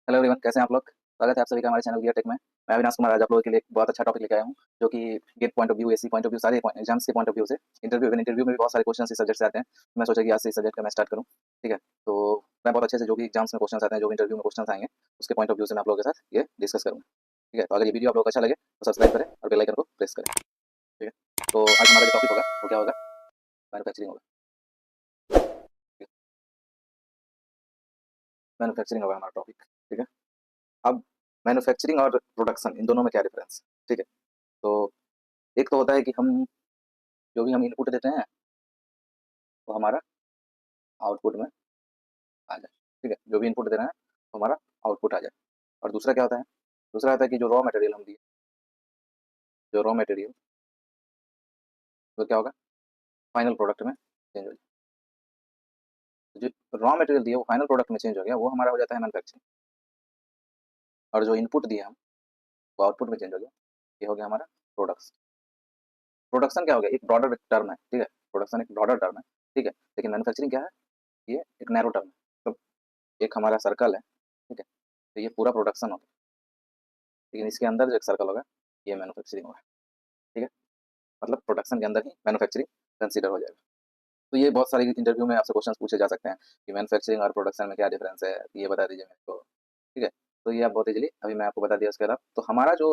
Hello everyone, कैसे हैं आप लोग। स्वागत है आप सभी का हमारे चैनल गियर टेक में। मैं अविनाश कुमार आज आप लोगों के लिए एक बहुत अच्छा टॉपिक लेके आया हूँ, जो कि GATE point of view, SC point of view, सारे एग्जाम्स के पॉइंट ऑफ व्यू से इंटरव्यू में भी बहुत सारे क्वेश्चन इस सब्जेक्ट से आते हैं। मैं सोचा कि आज से इस सब्जेक्ट का मैं स्टार्ट करूँ। ठीक है, तो मैं बहुत अच्छे से जो भी एग्जाम्स में क्वेश्चन आते हैं, जो भी इंटरव्यू में क्वेश्चन आएंगे, उसके पॉइंट ऑफ व्यू से मैं आप लोगों के साथ ये डिस्कस करूँगा। ठीक है, तो अगर ये वीडियो आप लोग को अच्छा लगे तो सब्सक्राइब करें और बेल आइकन को प्रेस करें। ठीक है, तो आज हमारा जो टॉपिक होगा वो क्या होगा, मैनुफैक्चरिंग होगा। मैनुफैक्चरिंग होगा हमारा टॉपिक। ठीक है, अब मैन्युफैक्चरिंग और प्रोडक्शन, इन दोनों में क्या डिफरेंस। ठीक है, तो एक तो होता है कि हम जो भी हम इनपुट देते हैं वो हमारा आउटपुट में आ जाए। ठीक है, जो भी इनपुट दे रहे हैं तो हमारा आउटपुट आ जाए। और दूसरा क्या होता है, दूसरा होता है कि जो रॉ मटेरियल हम दिए, जो रॉ मटेरियल, वो क्या होगा, फाइनल प्रोडक्ट में चेंज हो जाए। तो जो रॉ मटेरियल दिए वो फाइनल प्रोडक्ट में चेंज हो गया, वो हमारा हो जाता है मैन्युफैक्चरिंग। और जो इनपुट दिए हम वो आउटपुट में चेंज हो गया, ये हो गया हमारा प्रोडक्शन। प्रोडक्शन क्या हो गया, एक ब्रॉडर टर्म है। ठीक है, प्रोडक्शन एक ब्रॉडर टर्म है। ठीक है, लेकिन मैन्युफैक्चरिंग क्या है, ये एक नैरो टर्म है। तो एक हमारा सर्कल है। ठीक है, तो ये पूरा प्रोडक्शन होगा, लेकिन इसके अंदर जो एक सर्कल होगा ये मैन्युफैक्चरिंग होगा। ठीक है, मतलब प्रोडक्शन के अंदर ही मैन्युफैक्चरिंग कंसीडर हो जाएगा। तो ये बहुत सारे इंटरव्यू में आपसे क्वेश्चंस पूछे जा सकते हैं कि मैन्युफैक्चरिंग और प्रोडक्शन में क्या डिफरेंस है, ये बता दीजिए मेरे को। ठीक है, तो ये आप बहुत इजीली अभी मैं आपको बता दिया। उसके अलावा तो हमारा जो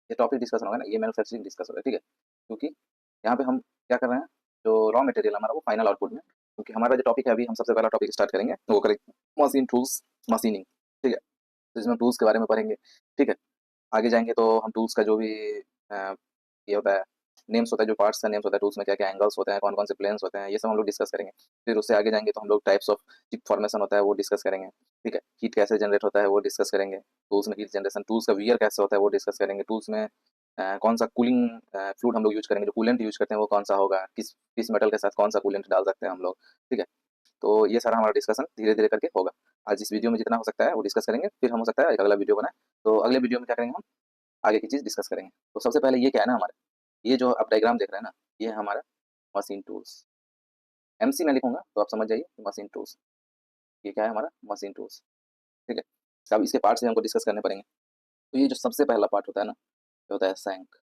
ये टॉपिक डिस्कशन होगा ना, ये मैन्युफैक्चरिंग डिस्कस होगा। ठीक है, क्योंकि यहाँ पे हम क्या कर रहे हैं, जो रॉ मटेरियल हमारा वो फाइनल आउटपुट में, क्योंकि हमारा जो टॉपिक है अभी हम सबसे पहला टॉपिक स्टार्ट करेंगे तो वो करेंगे मशीन टूल्स, मशीनिंग। ठीक है, तो इसमें टूल्स के बारे में पढ़ेंगे। ठीक है, आगे जाएंगे तो हम टूल्स का जो भी ये होता है, नेम्स होता है, जो पार्ट्स का नेम्स होता है टूल्स में, क्या क्या एंगल्स होते हैं, कौन कौन से प्लेन्स होते हैं, ये सब हम लोग डिस्कस करेंगे। फिर उससे आगे जाएंगे तो हम लोग टाइप्स ऑफ चिप फॉर्मेशन होता है वो डिस्कस करेंगे। ठीक है, हीट कैसे जनरेट होता है वो डिस्कस करेंगे। टूल्स में हीट जनरेशन, टूल्स का वियर कैसे होता है वो डिस्कस करेंगे। टूल्स में कौन सा कूलिंग फ्लूइड हम लोग यूज करेंगे, जो कूलेंट यूज करते हैं वो कौन सा होगा, किस किस मेटल के साथ कौन सा कूलेंट डाल सकते हैं हम लोग। ठीक है, तो ये सारा हमारा डिस्कशन धीरे धीरे करके होगा। आज इस वीडियो में जितना हो सकता है वो डिस्कस करेंगे, फिर हम हो सकता है एक अगला वीडियो बनाए, तो अगले वीडियो में क्या करेंगे, हम आगे की चीज़ डिस्कस करेंगे। तो सबसे पहले ये क्या है ना, हमारे ये जो आप डायग्राम देख रहे हैं ना, ये है हमारा मशीन टूल्स। एमसी में लिखूंगा तो आप समझ जाइए मशीन टूल्स, ये क्या है हमारा मशीन टूल्स। ठीक है, तो अब इसके पार्ट से हमको डिस्कस करने पड़ेंगे। तो ये जो सबसे पहला पार्ट होता है ना, ये होता है सैंक।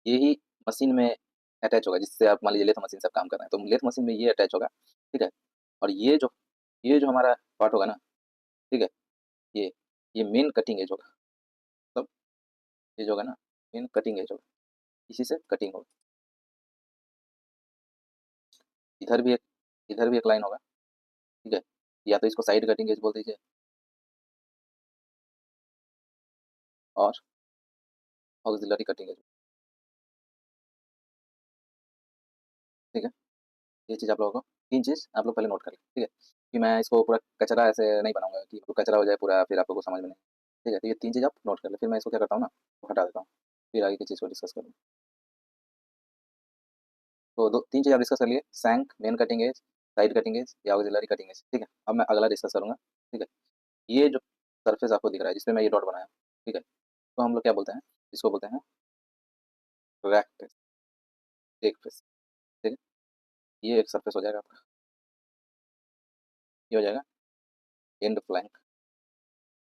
ये ही मशीन में अटैच होगा, जिससे आप मान लीजिए लेथ मशीन से आप काम कर रहे हैं तो लेथ मशीन में ये अटैच होगा। ठीक है, और ये जो हमारा पार्ट होगा ना, ठीक है, ये ये मेन कटिंग एज होगा। मतलब ये जो होगा ना, मेन कटिंग एज होगा, इसी से कटिंग होगा। इधर भी एक इधर भी एक लाइन होगा। ठीक है, या तो इसको साइड कटिंग एज बोल दीजिए, और ऑक्सिलरी कटिंग एज। ठीक है, ये चीज़ आप लोगों को, तीन चीज़ आप लोग पहले नोट कर लें। ठीक है, कि मैं इसको पूरा कचरा ऐसे नहीं बनाऊंगा कि कचरा हो जाए पूरा, फिर आप लोगों को समझ में नहीं। ठीक है, तो ये तीन चीज़ आप नोट कर लें, फिर मैं इसको क्या करता हूँ ना, वो हटा देता हूँ, फिर आगे की चीज़ को डिस्कस करूँ। तो दो तीन चीज़ आप डिस्कस कर लिए, shank, main cutting edge, side cutting edge या ऑक्सिलरी कटिंग एज। ठीक है, अब मैं अगला डिस्कस करूँगा। ठीक है, ये जो सरफेस आपको दिख रहा है जिसपे मैं ये डॉट बनाया, ठीक है, तो हम लोग क्या बोलते हैं, इसको बोलते हैं रैक फेस, एक फेस। ठीक है, ये एक सरफेस हो जाएगा आपका, ये हो जाएगा एंड फ्लैंक।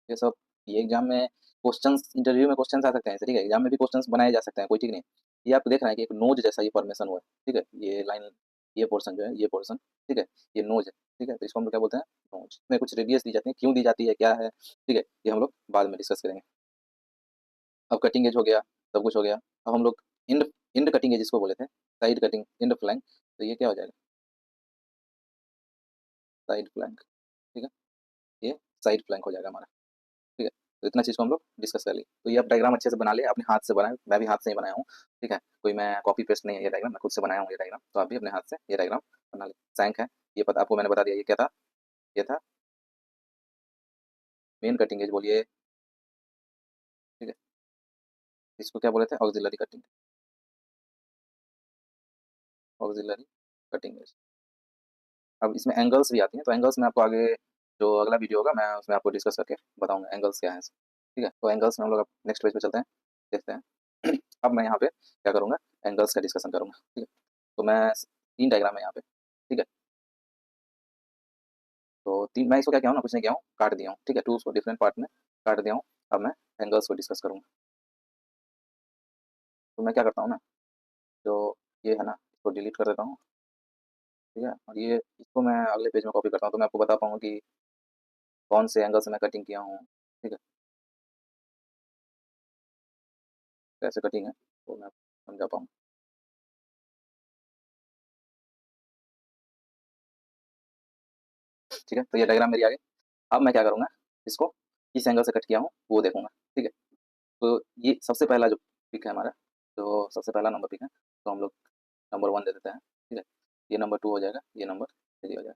ये सब, ये एग्जाम में क्वेश्चंस, इंटरव्यू में क्वेश्चंस आ सकते हैं ऐसे। ठीक है, एग्जाम में भी क्वेश्चंस बनाए जा सकते हैं, कोई ठीक नहीं। ये आप देख रहे हैं कि एक नोज जैसा ये फॉर्मेशन हुआ है। ठीक है, ये लाइन, ये पोर्शन जो है, ये पोर्शन, ठीक है, ये नोज है। ठीक है, तो इसको हम लोग क्या बोलते हैं, नोज में कुछ रेडियस दी जाती है, क्यों दी जाती है, क्या है। ठीक है, ये हम लोग बाद में डिस्कस करेंगे। अब कटिंग एज हो गया, सब कुछ हो गया। अब हम लोग इंड इंड कटिंग एज इसको बोले थे, साइड कटिंग, इंड फ्लैंक। तो ये क्या हो जाएगा, साइड फ्लैंक। ठीक है, ये साइड फ्लैंक हो जाएगा हमारा। ठीक है, तो इतना चीज़ को हम लोग डिस्कस कर ली। तो ये आप डायग्राम अच्छे से बना ले, अपने हाथ से बनाए, मैं भी हाथ से ही बनाया हूँ। ठीक है, कोई मैं कॉपी पेस्ट नहीं है, ये डायग्राम मैं खुद से बनाया हूँ ये डायग्राम, तो आप भी अपने हाथ से ये डायग्राम बना ले। सैंक है, ये पता आपको मैंने बता दिया, ये क्या था, ये था मेन कटिंग एज बोलिए। ठीक है, इसको क्या बोले थे, auxiliary cutting, auxiliary cutting as. अब इसमें एंगल्स भी आती हैं, तो एंगल्स में आपको आगे जो अगला वीडियो होगा मैं उसमें आपको डिस्कस करके बताऊंगा एंगल्स क्या है। ठीक है, तो एंगल्स में हम लोग नेक्स्ट पेज पे चलते हैं, देखते हैं। अब मैं यहाँ पे क्या करूँगा, एंगल्स का डिस्कशन करूँगा। ठीक है, तो मैं तीन डायग्राम है यहाँ पे। ठीक है, तो तीन, मैं इसको क्या किया हूँ ना, कुछ नहीं किया हूँ, काट दिया हूँ, ठीक है, टूल्स को डिफरेंट पार्ट में काट दिया हूँ। अब मैं एंगल्स को डिस्कस करूँगा। तो मैं क्या करता हूँ ना, जो ये है ना, इसको डिलीट कर देता हूँ, ठीक है, और ये इसको मैं अगले पेज में कॉपी करता हूँ, तो मैं आपको बता पाऊँगा कि कौन से एंगल से मैं कटिंग किया हूँ, ठीक है, कैसे कटिंग है, तो मैं समझा पाऊँ। ठीक है, तो ये डायग्राम मेरी आ गई। अब मैं क्या करूँगा, इसको किस एंगल से कट किया हूँ वो देखूँगा, ठीक है। तो ये सबसे पहला जो पिक है हमारा, जो सबसे पहला नंबर पिक है, तो हम लोग नंबर 1 दे देते हैं, ठीक है। ये नंबर 2 हो जाएगा, ये नंबर 3 हो जाएगा,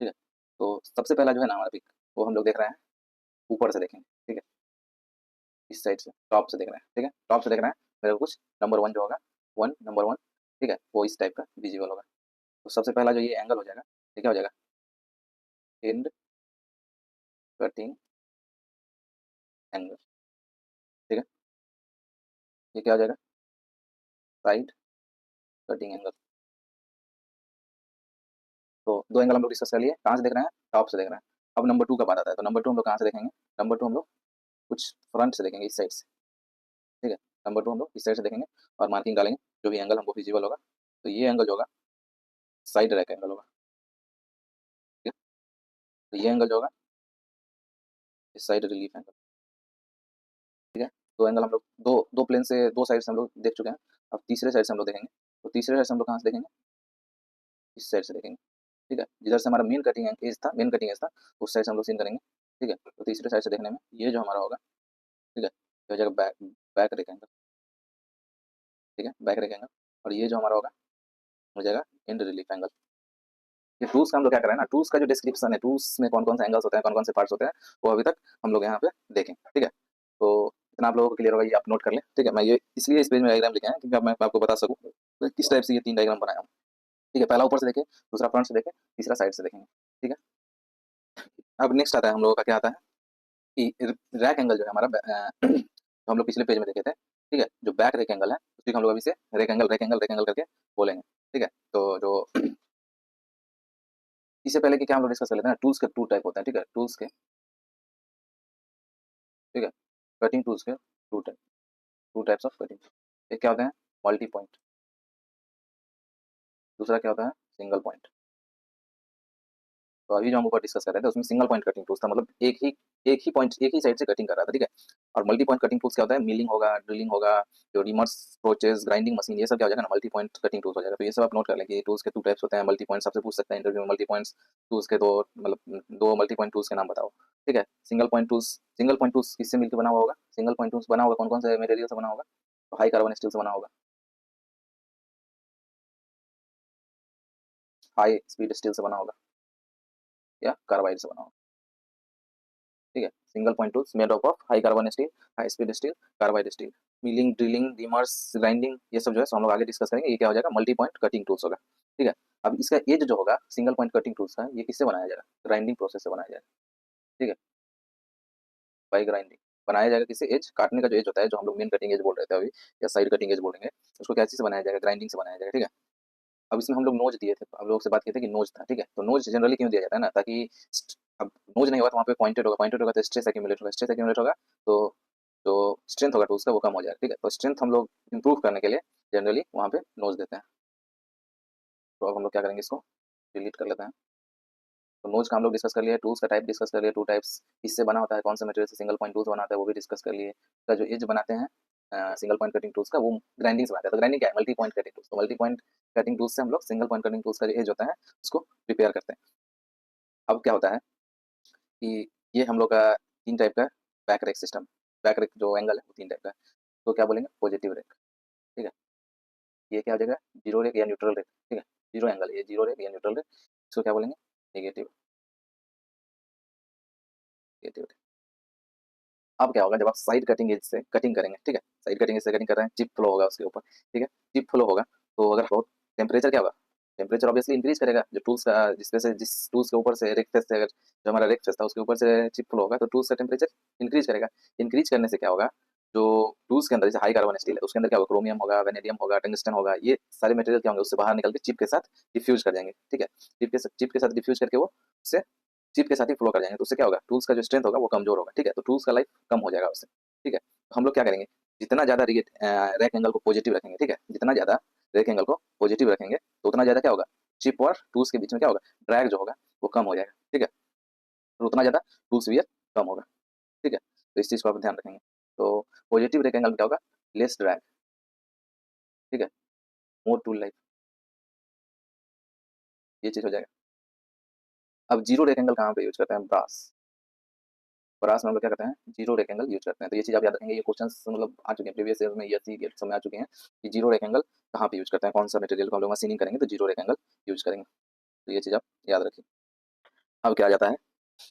ठीक है। तो सबसे पहला जो है ना हमारा पिक, वो हम लोग देख रहे हैं, ऊपर से देखेंगे, ठीक है, इस साइड से, टॉप से देख रहे हैं, ठीक है, टॉप से देख रहे हैं। मेरे को कुछ नंबर 1 जो होगा, 1 नंबर 1, ठीक है, वो इस टाइप का विजिबल होगा। तो सबसे पहला जो ये एंगल हो जाएगा, ये क्या हो जाएगा, एंड कटिंग एंगल, ठीक है। ये क्या हो जाएगा, साइड कटिंग एंगल। तो दो एंगल हम लोग डिस्कस कर लिए, कहाँ से देख रहे हैं, टॉप से देख रहे हैं। अब नंबर 2 का बात आता है, तो नंबर 2 हम लोग कहाँ से देखेंगे, नंबर 2 हम लोग कुछ फ्रंट से देखेंगे, इस साइड से, ठीक है। नंबर 2 हम लोग इस साइड से देखेंगे और मार्किंग डालेंगे, जो भी एंगल हमको विजिबल होगा। तो ये एंगल जो होगा, साइड रैक एंगल होगा, ठीक है। तो ये एंगल जो होगा, इस साइड रिलीफ एंगल, ठीक है। दो एंगल हम लोग, दो प्लेन से, दो साइड से हम लोग देख चुके हैं। अब तीसरे साइड से हम लोग देखेंगे, तो तीसरे साइड से हम लोग कहाँ से देखेंगे, इस साइड से देखेंगे, ठीक है। जिधर से हमारा मेन कटिंग एज था, उस साइड से हम लोग सीन करेंगे, ठीक है। तो तीसरे साइड से देखने में ये जो हमारा होगा, ठीक है, ये हो जाएगा बैक बैक रेक एंगल, ठीक है, बैक रेक एंगल। और ये जो हमारा होगा, हो जाएगा एंड रिलीफ एंगल। ये टूल्स का हम लोग क्या कर रहे हैं ना, टूल्स का जो डिस्क्रिप्शन है, टूल्स में कौन कौन से एंगल्स होते हैं, कौन कौन से पार्ट्स होते हैं, वो अभी तक हम लोग यहाँ पे देखें, ठीक है। तो इतना आप लोगों को क्लियर होगा, ये आप नोट कर लें, ठीक है। मैं ये इसलिए इस पेज में डायग्राम लिखे हैं, क्योंकि अब मैं आपको बता सकूँ तो किस टाइप से ये 3 डायग्राम बनाया हूँ, ठीक है। पहला ऊपर से देखें, दूसरा फ्रंट से देखें, तीसरा साइड से देखेंगे, ठीक है। अब नेक्स्ट आता है हम लोगों का, क्या आता है कि रैक एंगल जो है हमारा, जो हम लोग पिछले पेज में देखे थे, ठीक है, जो बैक रेक एंगल है, उसी को हम लोग अभी से रेक एंगल करके बोलेंगे, ठीक है। तो जो इससे पहले कि क्या हम लोग डिस्कस कर लेते हैं, टूल्स के 2 टाइप होते हैं, ठीक है, टूल्स के, ठीक है, कटिंग टूल्स के 2 टाइप्स ऑफ कटिंग। एक क्या होता है, मल्टी पॉइंट, दूसरा क्या होता है, सिंगल पॉइंट। तो अभी जो हम ऊपर डिस्कस कर रहे थे, उसमें सिंगल पॉइंट कटिंग टूल्स था, मतलब एक ही पॉइंट, एक ही साइड से कटिंग कर रहा था, ठीक है। और मल्टी पॉइंट कटिंग टूल्स क्या होता है, मिलिंग होगा, ड्रिलिंग होगा, जो रिमर्स, प्रोचेज, ग्राइंडिंग मशीन, ये सब क्या हो जाएगा ना, मल्टी पॉइंट कटिंग टूल्स हो जाएगा। तो ये सब आप नोट कर लें कि टूल्स के 2 टाइप्स होते हैं। मल्टी पॉइंट सबसे पूछ सकते हैं इंटरव्यू में, मल्टी पॉइंट्स टूल्स के दो, मतलब 2 मल्टी पॉइंट टूल्स के नाम बताओ, ठीक है। सिंगल पॉइंट टूल्स किससे मिलकर बना हुआ होगा, सिंगल पॉइंट टूल्स बना होगा कौन कौन से मटेरियल से बना होगा, तो हाई कार्बन स्टील से बना होगा, हाई स्पीड स्टील से बना होगा, या कार्बाइड से बना होगा, ठीक है। Single point tools made up of high carbon steel, high speed steel, carbide steel. Milling, drilling, dimmers, grinding, ये सब जो है सो हम लोग आगे डिस्कस करेंगे। ये क्या हो जाएगा, मल्टी पॉइंट कटिंग टूल्स होगा, ठीक है। अब इसका एज जो होगा सिंगल पॉइंट कटिंग टूल्स का, ये किससे बनाया जाएगा, ग्राइंडिंग प्रोसेस से बनाया जाएगा, ठीक है, बाई ग्राइंडिंग बनाया जाएगा। किससे, एज काटने का जो एज होता है, जो हम लोग मेन कटिंग एज बोल रहे थे अभी, या साइड कटिंग एज बोलेंगे, उसको क्या चीज से बनाया जाएगा, ग्राइंडिंग से बनाया जाएगा, ठीक है। अब इसमें हम लोग नोज दिए थे, हम लोग से बात की थी कि नोज था, ठीक है। तो नोज जनरली क्यों दिया जाता है ना, ताकि अब नोज नहीं होगा तो वहाँ पे पॉइंटेड होगा तो स्ट्रेस एक्यूमुलेट होगा, तो जो स्ट्रेंथ होगा टूल्स का वो कम हो जाएगा, ठीक है। तो स्ट्रेंथ हम लोग इंप्रूव करने के लिए जनरली वहाँ पे नोज देते हैं। तो अब हम लोग क्या करेंगे, इसको डिलीट कर लेते हैं। तो नोज का हम लोग डिस्कस कर लिए, टूल्स का टाइप डिस्कस कर लिए, 2 टाइप्स किससे बना होता है, कौन से मटेरियल से सिंगल पॉइंट टूल्स बनाता है वो भी डिस्कस कर लिए। इसका जो एज बनाते हैं सिंगल पॉइंट कटिंग टूल्स का, वो ग्राइंडिंग से बनाते हैं। तो ग्राइंडिंग क्या है, मल्टी पॉइंट कटिंग टूल्स। तो मल्टी पॉइंट कटिंग टूल्स से हम लोग सिंगल पॉइंट कटिंग टूल्स का जो एज होता है उसको प्रिपेयर करते हैं। अब क्या होता है कि ये हम लोग का 3 टाइप का back rake system, back rake जो एंगल है वो 3 टाइप का है। तो क्या बोलेंगे, पॉजिटिव रेक, ठीक है। ये क्या हो जाएगा, जीरो रेक या न्यूट्रल रेक, ठीक है। जीरो एंगल है ये, जीरो रेक या न्यूट्रल रेक। इसको क्या बोलेंगे, नेगेटिव, नेगेटिव। अब क्या होगा, जब आप साइड कटिंग एज से कटिंग करेंगे, ठीक है, साइड कटिंग एज से कटिंग कर रहे हैं, चिप फ्लो होगा उसके ऊपर, ठीक है। चिप फ्लो होगा, तो अगर बहुत टेम्परेचर क्या होगा, टेम्परेचर ऑब्वियसली इंक्रीज करेगा, जो टूल्स का जिस टूल्स के ऊपर से रेक फेस से, अगर जो हमारा रेक फेस था उसके ऊपर से चिप फ्लो होगा, तो टूल्स का टेम्परेचर इंक्रीज करेगा। इंक्रीज करने से क्या होगा, जो टूल्स के अंदर जैसे हाई कार्बन स्टील है, उसके अंदर क्या होगा, क्रोमियम होगा, वेनेडियम होगा, टंगस्टन होगा, ये सारे मटेरियल क्या होंगे, उससे बाहर निकल के चिप के साथ डिफ्यूज कर जाएंगे, ठीक है। चिप के साथ डिफ्यूज करके वो उससे चिप के साथ ही फ्लो कर जाएंगे, तो उससे क्या होगा, टूल्स का जो स्ट्रेंथ होगा वो कमजोर होगा, ठीक है, तो टूल्स का लाइफ कम हो जाएगा उससे, ठीक है। तो हम लोग क्या करेंगे, जितना ज्यादा रैक एंगल को पॉजिटिव रखेंगे, ठीक है, जितना ज्यादा रैक एंगल को पॉजिटिव रखेंगे तो उतना ज्यादा क्या होगा, चिप और टूल्स के बीच में क्या होगा, ड्रैग जो होगा वो कम हो जाएगा, ठीक है, तो उतना ज्यादा टूल्स वियर कम होगा, ठीक है। तो इस चीज को आप ध्यान रखेंगे। तो पॉजिटिव रैक एंगल में क्या होगा, लेस ड्रैग, ठीक है, मोर टूल लाइफ, ये चीज हो जाएगा। अब जीरो रैक एंगल कहाँ पे यूज करते हैं, ब्रास, ब्रास में हम लोग क्या करते हैं, जीरो रैक एंगल यूज करते हैं, तो ये चीज आप याद रखेंगे, ये क्वेश्चंस मतलब आ चुके हैं प्रीवियस ईयर में, ईएससी के समय आ चुके हैं कि जीरो रैक एंगल कहाँ पे यूज करते हैं, कौन सा मटेरियल को हम लोग मशीनिंग करेंगे तो जीरो रैक एंगल यूज करेंगे, तो ये चीज आप याद रखिए। अब क्या आ जाता है,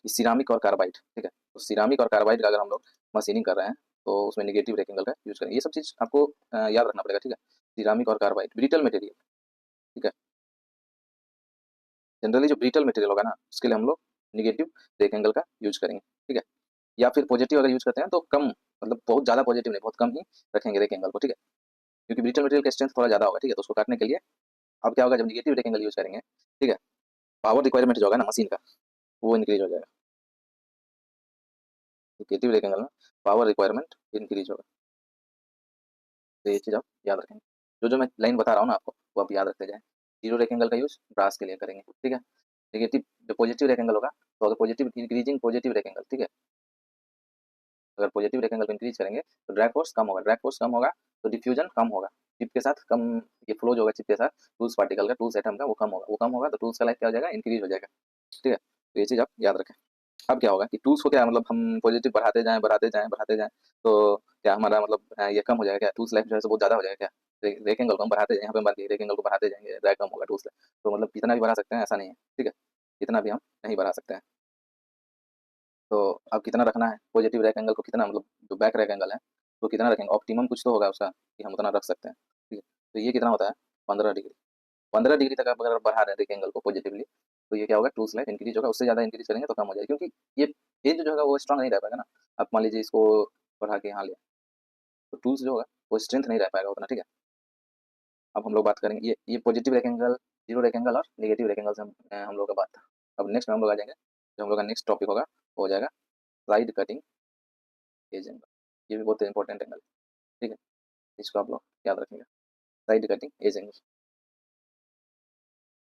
सिरामिक और कार्बाइड, ठीक है, तो सिरामिक और कार्बाइड का अगर हम लोग मशीनिंग कर रहे हैं तो उसमें निगेटिव रैक एंगल का यूज करेंगे, ये सब चीज आपको याद रखना पड़ेगा, ठीक है। सिरामिक और कार्बाइड ब्रिटल मटेरियल, ठीक है, जनरली जो ब्रिटल मटेरियल होगा ना उसके लिए हम लोग निगेटिव रैक एंगल का यूज करेंगे, ठीक है, या फिर पॉजिटिव अगर यूज करते हैं तो कम, मतलब बहुत ज्यादा पॉजिटिव नहीं, बहुत कम ही रखेंगे रैक एंगल को, ठीक है, क्योंकि ब्रिटल मटेरियल का स्ट्रेंथ थोड़ा ज्यादा होगा, ठीक है, तो उसको काटने के लिए अब क्या होगा, जब निगेटिव रैक एंगल यूज करेंगे, ठीक है, पावर रिक्वायरमेंट जो होगा ना मशीन का वो इंक्रीज हो जाएगा, निगेटिव रैक एंगल में पावर रिक्वायरमेंट इंक्रीज होगा, तो ये चीज आप याद रखेंगे। जो जो मैं लाइन बता रहा हूँ ना आपको वो आप याद रखते जाएं। जीरो रैक एंगल का यूज ब्रास के लिए करेंगे, ठीक है। नेगेटिव जो पॉजिटिव रैक एंगल होगा, तो अगर positive increasing positive rack angle, ठीक है, अगर पॉजिटिव रैक एंगल को इंक्रीज करेंगे तो ड्रैग फोर्स कम होगा, ड्रैग फोर्स कम होगा तो डिफ्यूजन कम होगा, चिप के साथ कम, ये फ्लो जो होगा चिप के साथ टूल्स पार्टिकल का, टूल्स एटम का वो कम होगा, वो कम होगा तो टूल्स का लाइफ क्या हो जाएगा, इंक्रीज हो जाएगा, ठीक है, तो ये चीज आप याद रखें। अब क्या होगा कि टूल्स को क्या मतलब हम पॉजिटिव बढ़ाते जाएं बढ़ाते जाएं बढ़ाते जाएं, तो क्या हमारा मतलब ये कम हो जाएगा क्या, टूल्स लाइफ जो है बहुत ज्यादा हो जाएगा क्या, रेक एंगल को हम बढ़ाते जाएं, यहाँ पे हम बात की रेक एंगल को बढ़ाते जाएंगे ड्रैग कम होगा टूल्स, तो मतलब कितना भी बढ़ा सकते हैं ऐसा नहीं है, ठीक है, इतना भी हम नहीं बढ़ा सकते हैं। तो अब कितना रखना है पॉजिटिव रैक एंगल को, कितना मतलब जो बैक रैक एंगल है तो कितना रखेंगे, ऑप्टिमम कुछ तो होगा उसका कि हम उतना रख सकते हैं, ठीक है, तो ये कितना होता है 15 डिग्री, 15 डिग्री तक आप अगर बढ़ा रहे हैं रैक एंगल को पॉजिटिवली, तो ये क्या होगा टूल्स लाइफ इंक्रीज होगा, उससे ज़्यादा इंक्रीज करेंगे तो कम हो जाएगा, क्योंकि ये एज जो होगा वो स्ट्रांग नहीं रह पाएगा ना। आप मान लीजिए इसको बढ़ा के यहाँ लिया तो टूल्स जो होगा वो स्ट्रेंथ नहीं रह पाएगा उतना, ठीक है। अब हम लोग बात करेंगे ये positive rack angle, zero rack angle और नेगेटिव रैक एंगल से हम लोग का बात था। अब नेक्स्ट में हम लोग आ जाएंगे, जो हम लोग का नेक्स्ट टॉपिक होगा वो हो जाएगा साइड कटिंग एज एंगल, ये भी बहुत इंपॉर्टेंट एंगल, ठीक है, इसको आप लोग याद रखेंगे, साइड कटिंग एज एंगल।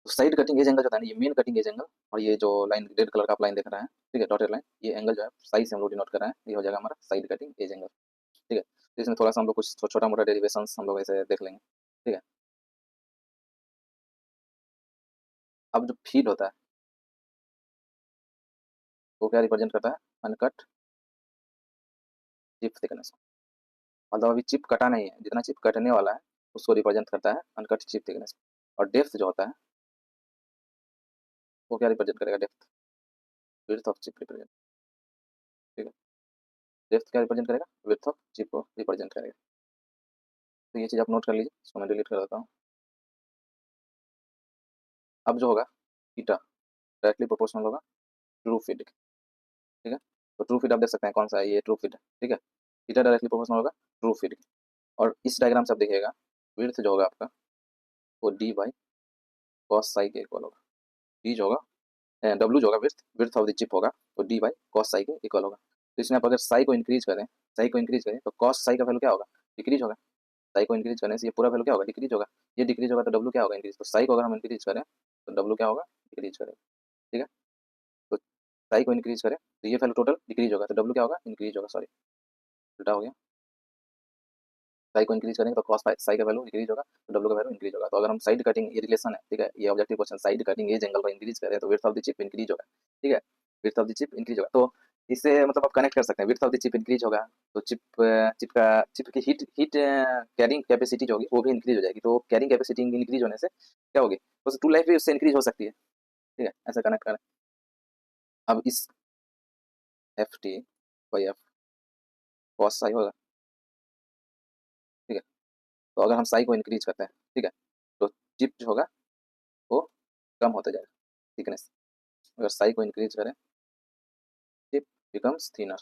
तो साइड कटिंग एज एंगल जो था ना, ये मेन कटिंग एज एंगल, और ये जो लाइन रेड कलर का आप लाइन देख रहे हैं, ठीक है, डॉटेड लाइन, ये एंगल जो है साइज से हम लोग डिनोट कर रहे हैं, ये हो जाएगा हमारा साइड कटिंग एज एंगल, ठीक है। तो इसमें थोड़ा सा हम लोग कुछ छोटा मोटा डेरिवेशन हम लोग ऐसे देख लेंगे, ठीक है। अब जो फीड होता है वो क्या रिप्रेजेंट करता है, अनकट चिप थिकनेस, मतलब अभी चिप कटा नहीं है, जितना चिप कटने वाला है उसको रिप्रेजेंट करता है अनकट चिप थिकनेस। और डेप्थ जो होता है वो क्या रिप्रेजेंट करेगा, depth, width of chip represent, ठीक है, डेप्थ क्या रिप्रेजेंट करेगा, विड्थ ऑफ चिप को रिप्रेजेंट करेगा। तो ये चीज़ आप नोट कर लीजिए, इसको मैं डिलीट कर देता हूँ। अब जो होगा ईटा डायरेक्टली प्रोपोर्शनल होगा ट्रू फीड, ठीक है, तो ट्रू फीड आप देख सकते हैं कौन सा है, ये ट्रू फीड, ठीक है, ईटा डायरेक्टली प्रोपोर्शनल होगा ट्रू फीड। और इस डायग्राम से आप देखिएगा विड्थ जो होगा आपका वो डी बाई कॉस साई के इक्वल होगा, डी जो होगा डब्ल्यू जो होगा width width of the chip होगा तो डी बाई कॉस साई के इक्वल होगा। तो इसमें आप अगर साई को इंक्रीज करें, साई को इंक्रीज करें तो कॉस साई का वैल्यू क्या होगा, डिक्रीज होगा, साई को इंक्रीज करने से ये पूरा वैल्यू क्या होगा, डिक्रीज होगा, ये डिक्रीज होगा तो डब्ल्यू क्या होगा इंक्रीज, तो साई को अगर हम इंक्रीज करें तो डब्ल्यू क्या होगा, डिक्रीज करेगा, ठीक है। तो साई को इंक्रीज करें तो ये वैल्यू टोटल डिक्रीज होगा तो डब्ल्यू क्या होगा, इंक्रीज होगा, सॉरी उल्टा हो गया, साई को इंक्रीज करेंगे तो कॉस साई का वैल्यू इंक्रीज होगा तो डब्ल्यू का वैल्यू इंक्रीज होगा। तो अगर हम साइड कटिंग, ये रिलेशन है, ठीक है, ये objective question, side cutting edge angle को इंक्रीज करें तो width of the chip increase होगा, ठीक है, width of the chip increase होगा, तो इससे मतलब आप कनेक्ट कर सकते हैं, width of the chip increase होगा तो चिप की हीट हीट कैरिंग कैपेसिटी जो होगी वो भी इंक्रीज हो जाएगी, तो कैरिंग कैपेसिटी इंक्रीज होने से क्या होगी, तो टू लाइफ भी उससे इंक्रीज हो सकती है, ठीक है, ऐसा कनेक्ट करें। अब इस F T by F cos psi होगा, ठीक है, तो अगर हम साई को इंक्रीज करते हैं, ठीक है, तो चिप जो होगा वो कम होता जाएगा थिकनेस, अगर साई को इंक्रीज करें चिप बिकम्स थिनर,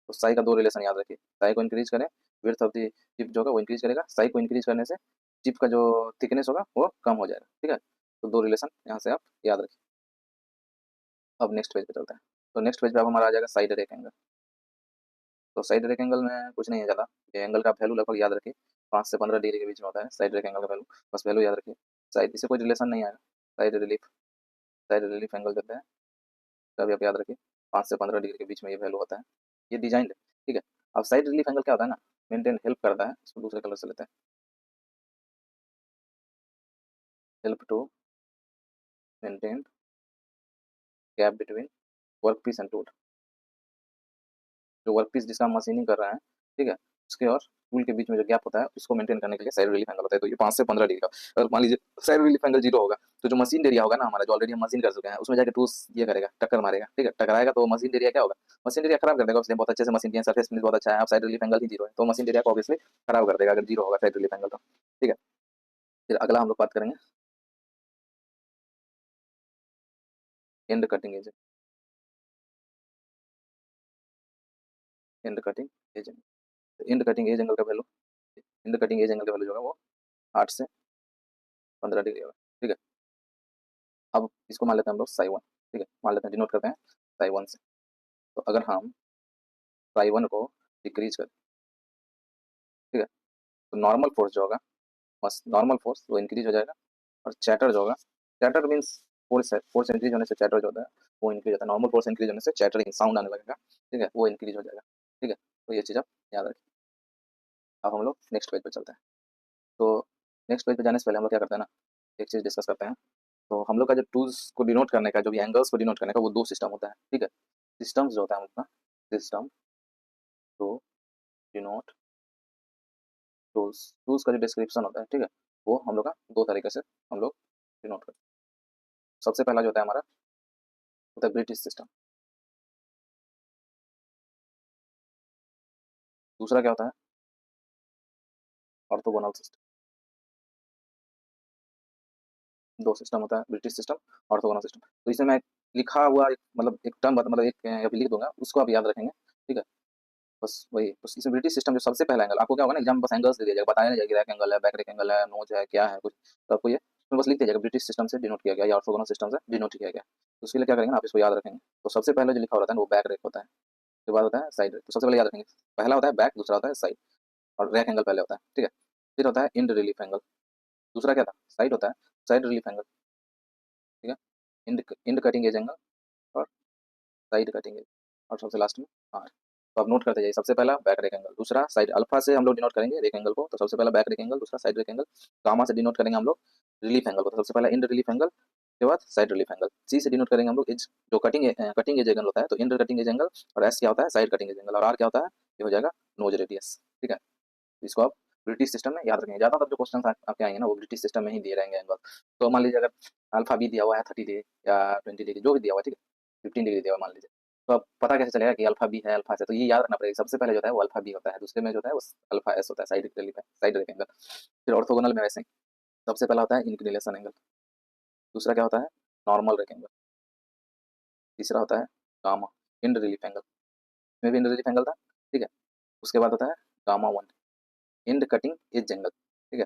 तो साई का दो रिलेशन याद रखिए, साई को इंक्रीज करें विड्थ ऑफ द चिप जो होगा वो इंक्रीज करेगा, साई को इंक्रीज करने से चिप का जो थिकनेस होगा वो कम हो जाएगा, ठीक है। तो दो रिलेशन यहाँ से आप याद रखिए। अब नेक्स्ट पेज पे चलते हैं। तो नेक्स्ट पेज पे अब हमारा आ जाएगा साइड रेक एंगल। तो साइड रेक एंगल में कुछ नहीं है ज़्यादा, ये एंगल का वैल्यू लगभग याद रखिए 5 से 15 डिग्री के बीच में होता है साइड रेक एंगल का वैल्यू, बस वैल्यू याद रखिए। साइड इससे कोई रिलेशन नहीं आएगा। साइड रिलीफ एंगल देते हैं, तभी आप याद रखिए 5 से 15 डिग्री के बीच में ये वैल्यू होता है। ये डिजाइन है, ठीक है। अब साइड रिलीफ एंगल क्या होता है ना, मेंटेन हेल्प करता है, इसको दूसरे कलर से लेते हैं, help to maintain gap between work piece and tool. जो वर्क पीस जिसका हम मशीनिंग कर रहे हैं, ठीक है, उसके और टूल के बीच में जो गैप होता है उसको मेंटेन करने के लिए साइड रिलीफ एंगल होता है। तो ये 5 से 15 डिग्री का, अगर मान लीजिए साइड रिलीफ एंगल 0 होगा, तो जो मशीन एरिया होगा ना हमारा, जो ऑलरेडी हम मशीन कर चुके हैं, उसमें जाके टूल्स ये करेगा, टक्कर मारेगा, ठीक है, टकराएगा तो मशीन एरिया क्या होगा, मशीन एरिया खराब कर देगा। उसने बहुत अच्छे से मशीन किया, सरफेस फिनिश बहुत अच्छा है, आप साइड रिलीफ एंगल ही 0 है तो मशीन एरिया को ऑब्वियसली खराब कर देगा अगर 0 होगा साइड रिलीफ एंगल तो, ठीक है। फिर अगला हम लोग बात करेंगे end cutting edge. End cutting edge, end cutting edge angle का value, end cutting edge angle का वैल्यू जो होगा वो 8 से 15 डिग्री होगा, ठीक है। अब इसको मान लेते हैं हम लोग साई वन, ठीक है, मान लेते हैं, डिनोट करते हैं साई वन से। तो अगर हम साई वन को डिक्रीज करें, ठीक है, तो नॉर्मल फोर्स जो होगा, बस नॉर्मल फोर्स वो इंक्रीज हो जाएगा, और चैटर जो होगा, चैटर मीन्स फोर्स है, फोर्स इंक्रीज होने से चैटर जो होता है वो इंक्रीज होता है, नॉर्मल फोर्स इंक्रीज होने से चैटरिंग साउंड आने लगेगा, ठीक है, वो इंक्रीज हो जाएगा, ठीक है। तो ये चीज़ आप याद रखिए। अब हम लोग नेक्स्ट पेज पे चलते हैं। तो नेक्स्ट पेज पे जाने से पहले हम लोग क्या करते हैं ना, एक चीज़ डिस्कस करते हैं। तो हम लोग का जो टूल्स को डिनोट करने का, जो भी एंगल्स को डिनोट करने का, वो दो सिस्टम होता है, ठीक है। सिस्टम्स जो होता है हम लोग का, system to denote tools, tools का जो डिस्क्रिप्शन होता है, ठीक है, वो हम लोग का दो तरीके से हम लोग डिनोट करते हैं। सबसे पहला जो होता है हमारा, होता है ब्रिटिश सिस्टम। दूसरा क्या होता है, ऑर्थोगोनल सिस्टम। दो सिस्टम होता है, ब्रिटिश सिस्टम, ऑर्थोगोनल सिस्टम। तो इसे मैं लिखा हुआ एक मतलब एक टर्म मतलब एक अभी लिख दूंगा, उसको आप याद रखेंगे, ठीक है। बस वही, बस इसमें ब्रिटिश सिस्टम जो सबसे पहला एंगल आपको क्या होगा ना, एग्जाम में बस एंगल्स दे दिया जाएगा, बताया नहीं जाएगा रैक एंगल है, बैक रैक एंगल है, नोज है, क्या है कुछ, तो आपको ये इसमें बस लिख दिया जाएगा ब्रिटिश सिस्टम से डिनोट किया गया या ऑर्थोगोनल सिस्टम से डिनोट किया गया। तो उसके लिए क्या करेंगे ना, आप इसको याद रखेंगे। तो सबसे पहले जो लिखा होता है ना वो बैक रैक होता है, उसके बाद होता है साइड रैक। तो सबसे पहले याद रखेंगे, पहला होता है बैक, दूसरा होता है साइड, और रैक एंगल पहले होता है, ठीक है। फिर होता है इंड रिलीफ एंगल, दूसरा क्या था, साइड होता है, साइड रिलीफ एंगल, ठीक है। End end cutting edge angle और साइड कटिंग एज, और सबसे लास्ट में आर। तो आप नोट करते जाइए, सबसे पहला बैक रेक एंगल, दूसरा साइड, अल्फा से हम लोग डिनोट करेंगे रेक एंगल को, तो सबसे पहला बैक रेक एंगल, दूसरा साइड रेक एंगल। गामा से डिनोट करेंगे हम लोग रिलीफ एंगल को, तो सबसे पहला इंड रिलीफ एंगल, के बाद साइड रिलीफ एंगल। सी से डिनोट करेंगे हम लोग एज, जो कटिंग एज एंगल होता है, तो इंड कटिंग एज एंगल, और एस क्या होता है, साइड कटिंग एज एंगल, और आर क्या होता है, ये हो जाएगा नोज रेडियस, ठीक है। इसको आप ब्रिटिश सिस्टम में याद रखेंगे, ज़्यादातर जो क्वेश्चन आपके आएंगे ना वो ब्रिटिश सिस्टम में ही दिए रहेंगे एंगल। तो मान लीजिए अगर अल्फा बी दिया हुआ है 30 डिग्री या 20 डिग्री, जो भी दिया हुआ है, ठीक है, 15 डिग्री दिया हुआ मान लीजिए, तो अब पता कैसे चलेगा कि अल्फा बी है अल्फा से, तो ये याद रखना पड़ेगा, सबसे पहले जो होता है वो अल्फा बी होता है, दूसरे में जो होता है वो अल्फा एस होता है, साइड एंगल। फिर ऑर्थोगोनल में वैसे ही, सबसे पहला होता है इंक्लिनेशन एंगल, दूसरा क्या होता है, नॉर्मल रेक एंगल, तीसरा होता है गामा, इंड रिलीफ एंगल, में भी इंड रिलीफ एंगल था, ठीक है। उसके बाद होता है gamma one, end cutting edge angle, ठीक है।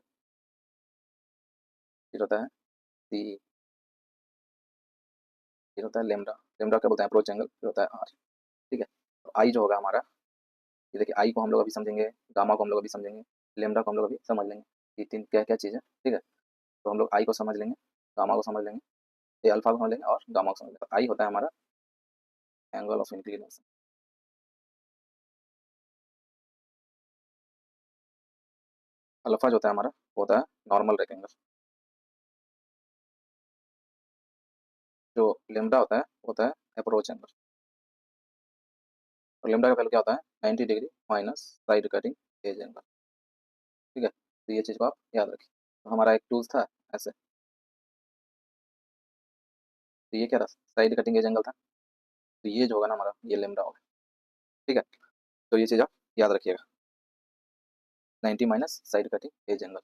फिर होता है सी, फिर होता है लेमडा, लेमडा क्या बोलते हैं, अप्रोच एंगल, फिर होता है आर, ठीक है। तो आई जो होगा हमारा, ये देखिए आई को हम लोग अभी समझेंगे, गामा को हम लोग अभी समझेंगे, लेमडा को हम लोग अभी समझ लेंगे, ये तीन क्या क्या चीज़ है, ठीक है। तो हम लोग आई को समझ लेंगे, गामा को समझ लेंगे, ये अल्फा को समझ लेंगे और गामा को समझ लेंगे। तो आई होता है हमारा एंगल ऑफ इंक्लिनेशन, अल्फा जो होता है हमारा वो होता है नॉर्मल रेक एंगल, जो लेमडा होता है वो होता है अप्रोच एंगल, और लेमडा का वैल्यू क्या होता है 90 degree minus side cutting edge angle, ठीक है। तो ये चीज़ को आप याद रखिए। तो हमारा एक टूल्स था ऐसे, तो ये क्या था, साइड कटिंग एज एंगल था, तो ये जो होगा ना हमारा ये लेमडा होगा, ठीक है। तो ये चीज़ आप याद रखिएगा, 90 minus side cutting edge angle.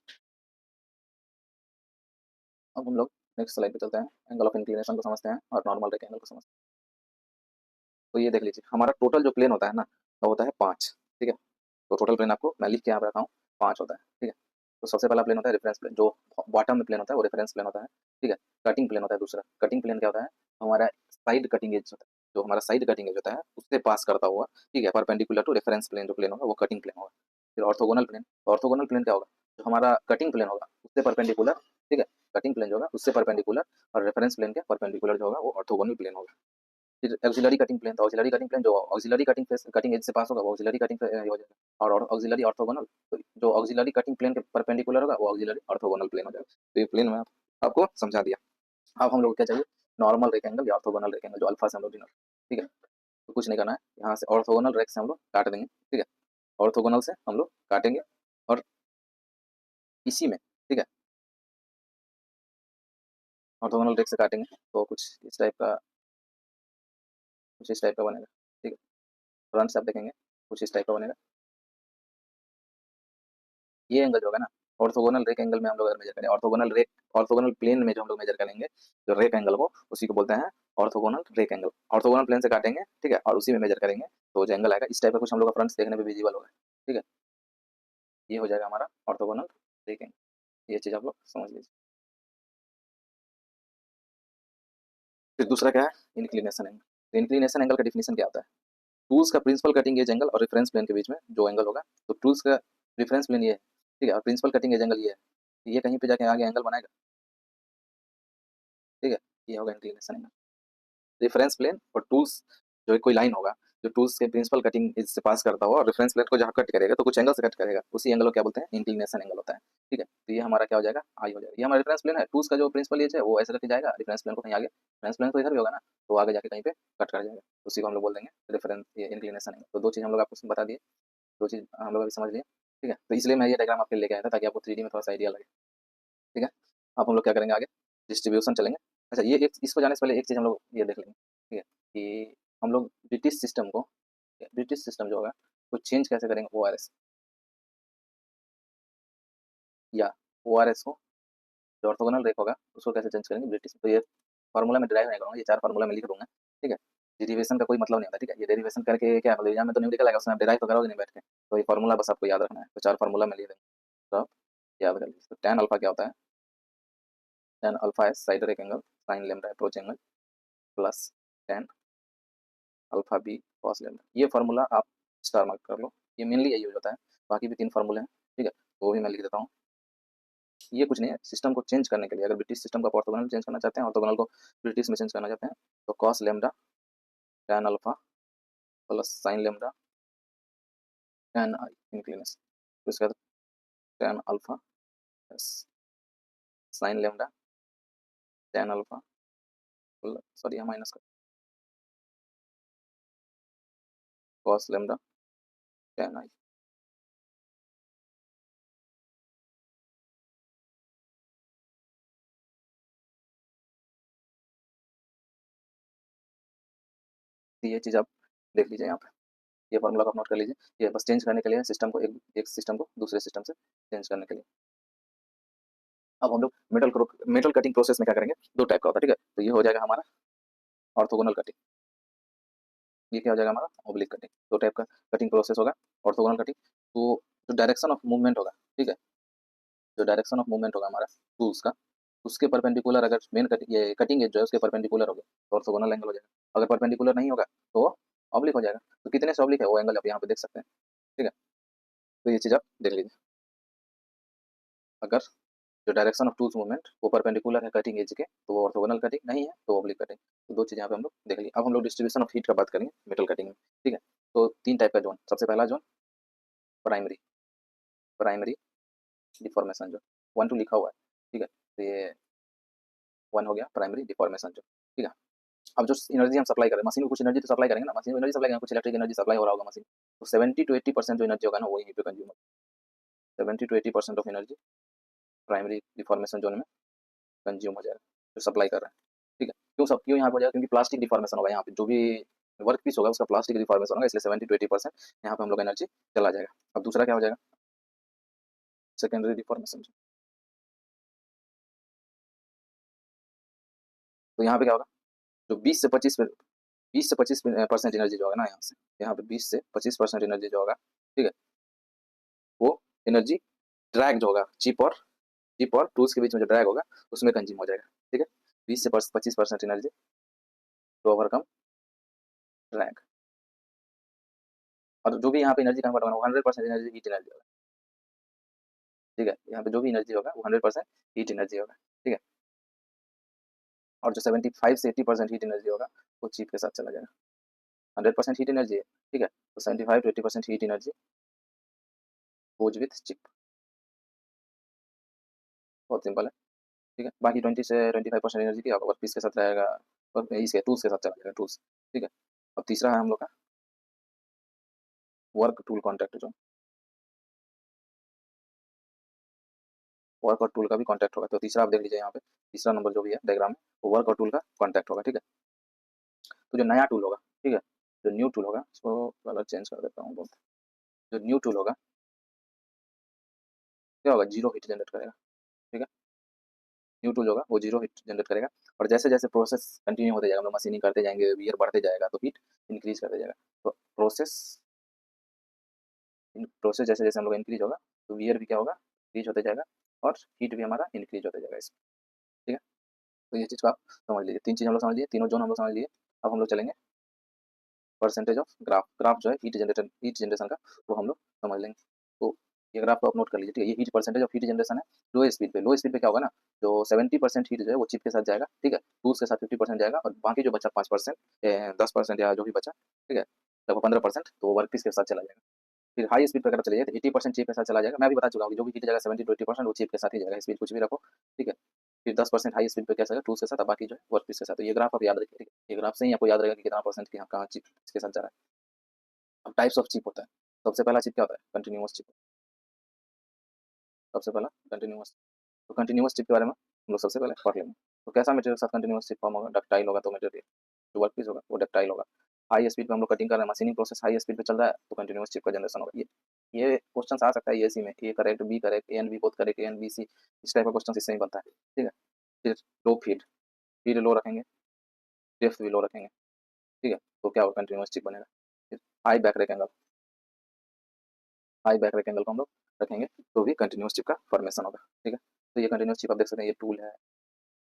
अब हम लोग नेक्स्ट स्लाइड पे चलते हैं, एंगल ऑफ इंक्लिनेशन को समझते हैं और नॉर्मल रेक एंगल को समझते हैं। तो ये देख लीजिए हमारा टोटल जो प्लेन होता है ना वो होता है 5, ठीक है। तो टोटल प्लेन आपको मैं लिख के यहाँ पे रखा हूँ 5 होता है, ठीक है। तो सबसे पहला प्लेन होता है रेफरेंस प्लेन, जो बॉटम में प्लेन होता है वो रेफरेंस प्लेन होता है, ठीक है। कटिंग प्लेन होता है दूसरा। कटिंग प्लेन क्या होता है, हमारा साइड कटिंग एज होता है, जो हमारा साइड कटिंग एज होता है उससे पास करता हुआ, ठीक है, परपेंडिकुलर टू रेफरेंस प्लेन जो प्लेन होगा वो कटिंग प्लेन होगा। फिर ऑर्थोगोनल प्लेन, ऑर्थोगोनल प्लेन क्या होगा, जो हमारा कटिंग प्लेन होगा उससे परपेंडिकुलर, ठीक है, कटिंग प्लेन जो होगा उससे परपेंडिकुलर, और रेफरेंस प्लेन के परपेंडिकुलर जो होगा वो ऑर्थोगोनल प्लेन होगा। फिर ऑक्सिलरी कटिंग प्लेन, तो ऑक्सिलरी कटिंग प्लेन जो ऑक्सिलरी कटिंग एज से पास होगा वो ऑक्सिलरी कटिंग ये हो जाएगा। और ऑक्सिलरी ऑर्थोगोनल, तो जो ऑक्सिलरी कटिंग प्लेन के परपेंडिकुलर होगा वो ऑक्सिलरी ऑर्थोगोनल प्लेन हो जाएगा। तो ये प्लेन में आपको समझा दिया। अब हम लोग क्या चाहिए, नॉर्मल रेक्टेंगल या ऑर्थोगोनल रेक्टेंगल, जो अल्फा से हम लोग डिनोट, ठीक है। तो कुछ नहीं करना है, यहाँ से ऑर्थोगोनल रेक्स से हम लोग काट देंगे, ठीक है, ऑर्थोगोनल से हम लोग काटेंगे, और इसी में, ठीक है, ऑर्थोगोनल रेक्स से काटेंगे तो कुछ इस टाइप का बनेगा, ठीक है। फ्रंट से आप देखेंगे कुछ इस टाइप का बनेगा। ये एंगल जो होगा ना, ऑर्थोगोनल रेक एंगल में हम लोग अगर मेजर करें, ऑर्थोगोनल प्लेन में जो हम लोग मेजर करेंगे जो रेक एंगल को, उसी को बोलते हैं orthogonal rake angle. Orthogonal plane से काटेंगे, ठीक है, और उसी में मेजर करेंगे तो जो एंगल आएगा इस टाइप का कुछ हम लोग का फ्रंट देखने में विजिबल होगा, ठीक है। ये हो जाएगा हमारा ऑर्थोगोनल रेक एंगल। ये चीज आप लोग समझ लीजिए। फिर दूसरा क्या है, इंक्लिनेशन एंगल। इंक्लिनेशन एंगल का डिफिनेशन क्या होता है, टूल्स का प्रिंसिपल कटिंग एज एंगल और रेफरेंस प्लेन के बीच में जो एंगल होगा, तो टूल्स का रेफरेंस प्लेन ये है, ठीक है, और प्रिंसिपल कटिंग एज एंगल ये है, ये कहीं पे जाके आगे एंगल बनाएगा, ठीक है। ये होगा इंक्लिनेशन एंगल। रेफरेंस प्लेन और टूल्स, जो कोई लाइन होगा जो टूल्स के प्रिंसिपल कटिंग एज से पास करता हुआ, और रेफरेंस प्लेन को जहाँ कट करेगा तो कुछ एंगल से कट करेगा, उसी एंगल को क्या बोलते हैं, इंक्लिनेशन एंगल होता है, ठीक है। तो ये हमारा क्या हो जाएगा, आई हो जाएगा। ये हमारा रेफरेंस प्लेन है, टूल्स का जो प्रिंसिपल एज है वो ऐसे करके जाएगा, रेफरेंस प्लेन को कहीं आगे, रेफरेंस प्लेन तो इधर भी होगा ना, तो आगे जाके कहीं पे कट कर जाएगा, उसी को हम लोग बोल देंगे रेफरेंस, ये इंक्लिनेशन एंगल। तो दो चीज हम लोग आपको बता दिए, दो चीज हम लोग अभी समझ लिए, ठीक है। तो इसलिए मैं ये डायग्राम आपके लिए लेके आया था ताकि आपको 3D में थोड़ा सा आइडिया लगे, ठीक है। अब हम लोग क्या करेंगे आगे, डिस्ट्रीब्यूशन चलेंगे। अच्छा, ये एक इसको जाने से पहले एक चीज़ हम लोग ये देख लेंगे, ठीक है, कि हम लोग ब्रिटिश सिस्टम जो होगा वो चेंज कैसे करेंगे, ORS या ORS को, जो ऑर्थोगोनल रेख होगा उसको कैसे चेंज करेंगे ब्रिटिश। तो ये फार्मूला में ड्राइव नहीं करूँगा, ये 4 फार्मूला में लिख दूंगा, ठीक है। डेरिवेशन का कोई मतलब नहीं होता, ठीक है, ये डेरिवेशन करके क्या मतलब एग्जाम में तो न्यूमेरिकल आएगा, उसमें आप डिराइव तो करोगे नहीं बैठ के, तो ये फार्मूला बस आपको याद रखना है। तो 4 फार्मूला में लिख देंगे, तो आप याद कर लीजिए। तो tan अल्फा क्या होता है, tan अल्फा है side rake angle sin lambda approach angle plus tan alpha b cos lambda. ये फार्मूला आप स्टार मार्क कर लो, ये मेनली यही यूज होता है। बाकी भी 3 फार्मूले हैं, ठीक है, तो वो भी मैं लिख देता हूँ। ये कुछ नहीं है, सिस्टम को चेंज करने के लिए, अगर ब्रिटिश सिस्टम का ऑर्थोगोनल चेंज करना चाहते हैं, ऑर्थोगोनल को ब्रिटिश में चेंज करना चाहते हैं, तो cos lambda tan alpha plus sign lambda tan आई इंक्लिनेशन, तो इसका tan alpha plus sign lambda tan alpha plus, sorry यहाँ माइनस कर, कॉस लैम्डा tan आई। तो ये चीज़ आप देख लीजिए यहाँ पे, ये फार्मूला को आप नोट कर लीजिए। ये बस चेंज करने के लिए सिस्टम को, एक सिस्टम को दूसरे सिस्टम से चेंज करने के लिए। अब हम लोग मेटल कटिंग प्रोसेस में क्या करेंगे, 2 टाइप का होता है, ठीक है। तो ये हो जाएगा हमारा ऑर्थोगोनल कटिंग, ये क्या हो जाएगा हमारा ऑब्लिक कटिंग। 2 टाइप का कटिंग प्रोसेस होगा, ऑर्थोगोनल कटिंग, तो जो डायरेक्शन ऑफ मूवमेंट होगा, ठीक है, जो डायरेक्शन ऑफ मूवमेंट होगा हमारा टूल्स का, उसके परपेंडिकुलर अगर मेन कटिंग, ये कटिंग एज जो है उसके परपेंडिकुलर होगा तो ऑर्थोगोनल एंगल हो जाएगा। अगर परपेंडिकुलर नहीं होगा तो ऑब्लिक हो जाएगा। तो कितने से ऑब्लिक है वो एंगल आप यहाँ पे देख सकते हैं, ठीक है। तो ये चीज़ आप देख लीजिए, अगर जो डायरेक्शन ऑफ टूल्स मूवमेंट वो परपेंडिकुलर है कटिंग एज के तो वो ऑर्थोगोनल कटिंग, नहीं है तो ऑब्लिक कटिंग। तो 2 चीज़ यहाँ पे हम लोग देख लिए। अब हम लोग डिस्ट्रीब्यूशन ऑफ हीट का बात करेंगे मेटल कटिंग में, ठीक है। तो 3 टाइप का जोन, सबसे पहला zone primary, primary deformation zone, 1 2 लिखा हुआ है, ठीक है। तो ये 1 हो गया प्राइमरी डिफॉर्मेशन जोन, ठीक है। अब जो एनर्जी हम सप्लाई करें, मशीन को कुछ एनर्जी तो सप्लाई करेंगे ना, मशीन को एनर्जी सप्लाई करेंगे, कुछ इलेक्ट्रिक एनर्जी सप्लाई हो रहा होगा मशीन, तो 70 to 80% जो एनर्जी होगा ना वो यहीं पे कंज्यूम होगा। 70 to 80% of energy primary deformation zone में कंज्यूम हो जाएगा, जो सप्लाई कर रहे हैं, ठीक है। क्यों यहाँ पे हो जाएगा, क्योंकि प्लास्टिक डिफॉर्मेशन होगा, यहाँ पे जो भी वर्क पीस होगा उसका प्लास्टिक डिफॉर्मेशन होगा, इसलिए 70 to 80% यहाँ पे हम लोग एनर्जी चला जाएगा। अब दूसरा क्या हो जाएगा, सेकेंडरी डिफॉर्मेशन। तो यहाँ पे क्या होगा, जो 20 से 25% एनर्जी जो होगा ना, यहाँ पे 20 से 25% एनर्जी जो होगा, ठीक है, वो एनर्जी ड्रैग जो होगा चिप और टूल्स के बीच में जो ड्रैग होगा उसमें कंज्यूम हो जाएगा, ठीक है। 20 से 25% एनर्जी टू ओवरकम ड्रैग। और जो भी यहाँ पे एनर्जी कन्वर्ट होगा 100% एनर्जी हीट एनर्जी होगा, ठीक है। यहाँ पे जो भी एनर्जी होगा वो 100% हीट एनर्जी होगा, ठीक है। और जो 75 से 80% हीट एनर्जी होगा वो चिप के साथ चला जाएगा। 100% हीट एनर्जी है, ठीक है, तो 75 to 80% heat energy goes with chip. बहुत सिंपल है, ठीक है। बाकी 20 से 25% एनर्जी की वर्क पीस के साथ रहेगा और इसके टूल्स के साथ चला जाएगा, टूल्स, ठीक है। अब तीसरा है हम लोग का work tool contact zone. Work और टूल का भी कॉन्टैक्ट होगा, तो तीसरा आप देख लीजिए यहाँ पे तीसरा नंबर जो भी है डायग्राम में वो वर्क और टूल का कॉन्टैक्ट होगा, ठीक है। तो जो नया टूल होगा, ठीक है, जो न्यू टूल होगा इसको कलर चेंज कर देता हूँ बहुत। जो न्यू टूल होगा क्या होगा, जीरो हीट जनरेट करेगा, ठीक है। न्यू टूल होगा वो जीरो हीट जनरेट करेगा। और जैसे जैसे प्रोसेस कंटिन्यू होते जाएगा, हम लोग मशीनिंग करते जाएंगे, वियर बढ़ते जाएगा तो हीट इंक्रीज करते जाएगा। तो प्रोसेस जैसे जैसे हम लोग इंक्रीज होगा तो वियर भी क्या होगा, इंक्रीज होते जाएगा और हीट भी हमारा इंक्रीज होते जाएगा इसमें, ठीक है। तो ये चीज़ को आप समझ लीजिए, तीन चीज़ हम लोग समझ लिए, तीनों जोन हम लोग समझ लिए। अब हम लोग चलेंगे परसेंटेज ऑफ ग्राफ। ग्राफ जो है हीट जनरेशन का वो हम लोग समझ लेंगे। तो ये ग्राफ को आप नोट कर लीजिए, ठीक है। ये heat percentage of heat generation है लो स्पीड पे क्या होगा ना, जो 70% हीट जो है वो चिप के साथ जाएगा, ठीक है। टूल्स के साथ 50% जाएगा और बाकी जो बचा 5%, 10% या जो भी बचा, ठीक है, लगभग 15%, तो वो वर्क पीस के साथ चला जाएगा। फिर हाई स्पीड पे अगर चले जाए तो 80% चिप के साथ चला जाएगा। मैं भी बता चुका हूँ कि जो भी हीट जाएगा 70 to 80% वो चिप के साथ ही जाएगा, स्पीड कुछ भी रखो, ठीक है। फिर 10% हाई स्पीड पे क्या जाएगा टूल्स के साथ, बाकी जो है वर्क पीस के साथ। तो ये ग्राफ आप याद रखिए, ठीक है। ये ग्राफ से ही आपको याद रहेगा कि कितना परसेंट कहाँ चिप के साथ जा रहा है। अब टाइप्स ऑफ चिप होता है, सबसे पहला चिप क्या होता है, कंटिन्यूअस चिप। सबसे पहला कंटिन्यूअस। तो कंटिन्यूअस चिप के बारे में हम लोग सबसे पहले पढ़ लेंगे। तो कैसा मटेरियल साथ कंटिन्यूअस चिप फॉर्म होगा, डक्टाइल होगा। तो मटेरियल जो वर्क पीस होगा वो डक्टाइल होगा। हाई स्पीड पे हम लोग कटिंग कर रहे हैं, मशीनिंग प्रोसेस हाई स्पीड पे चल रहा है तो कंटिन्यूअस चिप का जनरेशन होगा। ये क्वेश्चन आ सकता है एसी में, A correct, B correct, A and B both correct, A and B C, इस टाइप का क्वेश्चन इससे ही बनता है, ठीक है। फिर लो फीड, फीड लो रखेंगे, डेप्थ भी लो रखेंगे, ठीक है, तो क्या होगा, कंटिन्यूअस चिप बनेगा। फिर high back rectangle, high back rectangle को हम लोग रखेंगे तो भी कंटिन्यूअस चिप का फॉर्मेशन होगा, ठीक है। तो ये कंटिन्यूअस चिप आप देख सकते हैं, ये टूल है,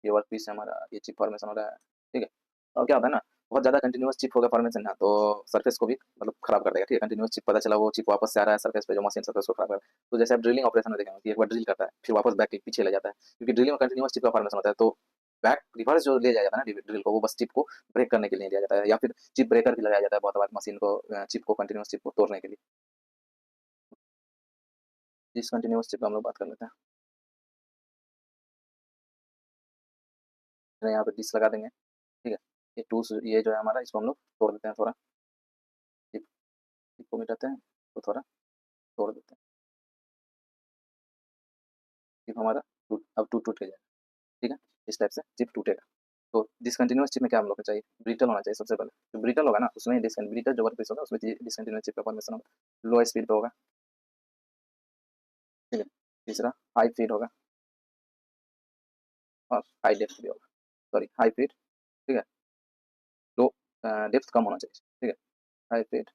ये वर्क पीस है हमारा, ये चिप फॉर्मेशन हो रहा है, ठीक है। और क्या होता है ना, बहुत ज़्यादा कंटिन्यूअस चिप होगा फॉर्मेशन ना तो सरफेस को भी मतलब खराब कर देगा, ठीक है। कंटिन्यूअस चिप पता चला वो चिप वापस से आ रहा है सरफेस पे, जो मशीन सरफेस को खराब कर, तो जैसे आप ड्रिलिंग ऑपरेशन में देखेंगे कि एक बार ड्रिल करता है फिर वापस बैक पीछे ले जाता है, क्योंकि ड्रिलिंग में कंटिन्यूअस चिप का फॉर्मेशन होता है। तो बैक रिवर्स जो ले जाया जाता है ना ड्रिल को, वो बस चिप को ब्रेक करने के लिए लिया जाता है, या फिर चिप ब्रेकर भी लगाया जाता है बहुत बार मशीन को, चिप को कंटिन्यूअस चिप को तोड़ने के लिए। डिसकंटिन्यूअस चिप का हम लोग बात कर लेते हैं। यहाँ पे डिस लगा देंगे, ठीक है। ये टूल्स ये जो है हमारा, इसको हम लोग तोड़ देते हैं थोड़ा, चिप चिप को मिटाते हैं तो थोड़ा तोड़ देते हैं, चिप हमारा अब टूट के जाएगा, ठीक है। इस टाइप से चिप टूटेगा। तो डिसकंटिन्यूअस चिप में क्या हम लोग को चाहिए, ब्रिटल होना चाहिए सबसे पहले। जो ब्रिटल होगा ना उसमें ब्रिटल जो वर्क पीस होगा उसमें डिसकंटिन्यूअस चिप का फॉर्मेशन होगा। लो स्पीड पे होगा, ठीक है। तीसरा हाई फीड होगा और हाई डेप्थ भी होगा, सॉरी हाई फीड, ठीक है। लो डेप्थ कम होना चाहिए, ठीक है। High feed,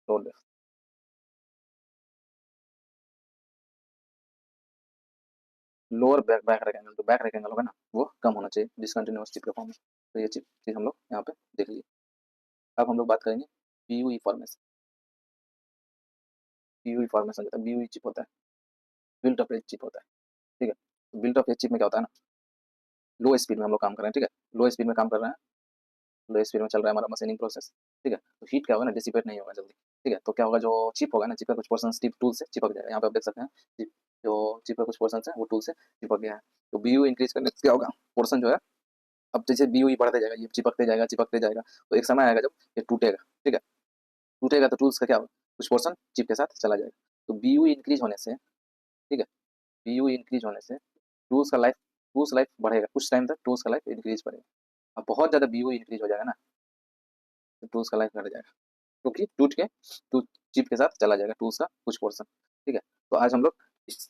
low depth. Lower back back rake angle, जो बैक रैक एंगल होगा ना वो कम होना चाहिए डिसकंटिन्यूअस चिप के फॉर्म में। तो ये चीज हम लोग यहाँ पे देख लिए। अब हम लोग बात करेंगे बीयूई फॉर्मेशन। बीयूई फॉर्मेशन होता है, बीयूई चिप होता है, बिल्ट अप एज चिप होता है, ठीक है। बिल्ट अप एज चिप में क्या होता है ना, लो स्पीड में हम लोग काम कर रहे हैं, ठीक है। लो स्पीड में काम कर रहे हैं, लो स्पीड में चल रहा है हमारा मशीनिंग प्रोसेस, ठीक है। तो हीट क्या होगा ना, डिसिपेट नहीं होगा जल्दी, ठीक है। तो क्या होगा, जो चिप होगा ना, चिप का कुछ पोर्सन टिप टूल से चिपक जाएगा। यहाँ पे आप देख सकते हैं चिप, जो चिप का कुछ पोर्सन है वो टूल से चिपक गया है। तो बीयू इंक्रीज करने से क्या होगा, पोर्सन जो है, अब जैसे बीयू बढ़ते जाएगा, ये चिपकते जाएगा तो एक समय आएगा जब ये टूटेगा, ठीक है। टूटेगा तो टूल्स का क्या होगा, कुछ पोर्सन चिप के साथ चला जाएगा। तो बीयू इंक्रीज होने से, ठीक है, बीयू इंक्रीज होने से टूल्स लाइफ बढ़ेगा, कुछ टाइम तक टूल्स का लाइफ इंक्रीज बढ़ेगा। अब बहुत ज़्यादा बीयू इंक्रीज हो जाएगा ना तो टूल्स का लाइफ घट जाएगा, क्योंकि टूट के टू चिप के साथ चला जाएगा टूल्स का कुछ पोर्शन, ठीक है। तो आज हम लोग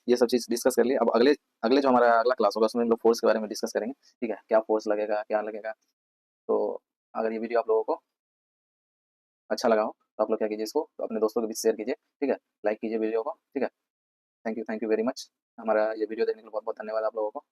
ये सब चीज़ डिस्कस कर लिए। अब अगले अगले जो हमारा अगला क्लास होगा उसमें हम लोग फोर्स के बारे में डिस्कस करेंगे, ठीक है। क्या फोर्स लगेगा, क्या लगेगा। तो अगर ये वीडियो आप लोगों को अच्छा लगा हो तो आप लोग क्या कीजिए, इसको अपने दोस्तों के बीच शेयर कीजिए, ठीक है। लाइक कीजिए वीडियो को, ठीक है। Thank you very much. हमारा ये वीडियो देखने के लिए बहुत बहुत धन्यवाद आप लोगों को।